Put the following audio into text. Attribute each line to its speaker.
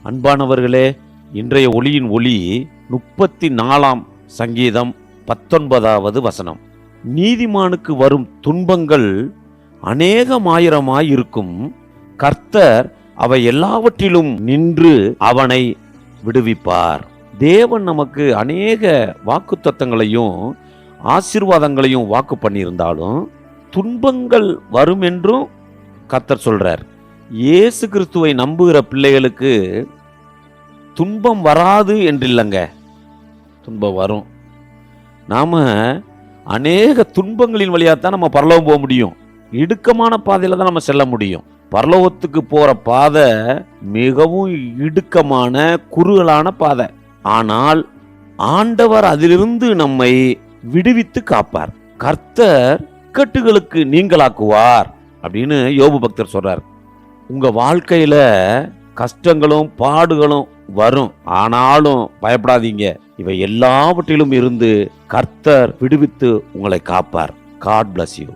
Speaker 1: அன்பானவர்களே, இன்றைய ஒளியின் ஒளி 34ஆம் சங்கீதம் 19வது வசனம். நீதிமானுக்கு வரும் துன்பங்கள் அநேகமாயிரமாய் இருக்கும், கர்த்தர் அவை எல்லாவற்றிலும் நின்று அவனை விடுவிப்பார். தேவன் நமக்கு அநேக வாக்குத்தத்தங்களையும் ஆசீர்வாதங்களையும் வாக்கு பண்ணியிருந்தாலும் துன்பங்கள் வரும் என்றும் கர்த்தர் சொல்றார். இயேசு கிறிஸ்துவை நம்புகிற பிள்ளைகளுக்கு துன்பம் வராது என்றில்லைங்க, துன்பம் வரும். நாம அநேக துன்பங்களின் வழியாக தான் நம்ம பரலோகம் போக முடியும். இடுக்கமான பாதையில தான் நம்ம செல்ல முடியும். பரலோகத்துக்கு போற பாதை மிகவும் இடுக்கமான குறுகலான பாதை. ஆனால் ஆண்டவர் அதிலிருந்து நம்மை விடுவித்து காப்பார். கர்த்தர் இக்கட்டுகளுக்கு நீங்களாக்குவார் அப்படின்னு யோபு பக்தர் சொல்றார். உங்க வாழ்க்கையில கஷ்டங்களும் பாடுகளும் வரும், ஆனாலும் பயப்படாதீங்க. இவை எல்லாவற்றிலும் இருந்து கர்த்தர் விடுவித்து உங்களை காப்பார். God bless you.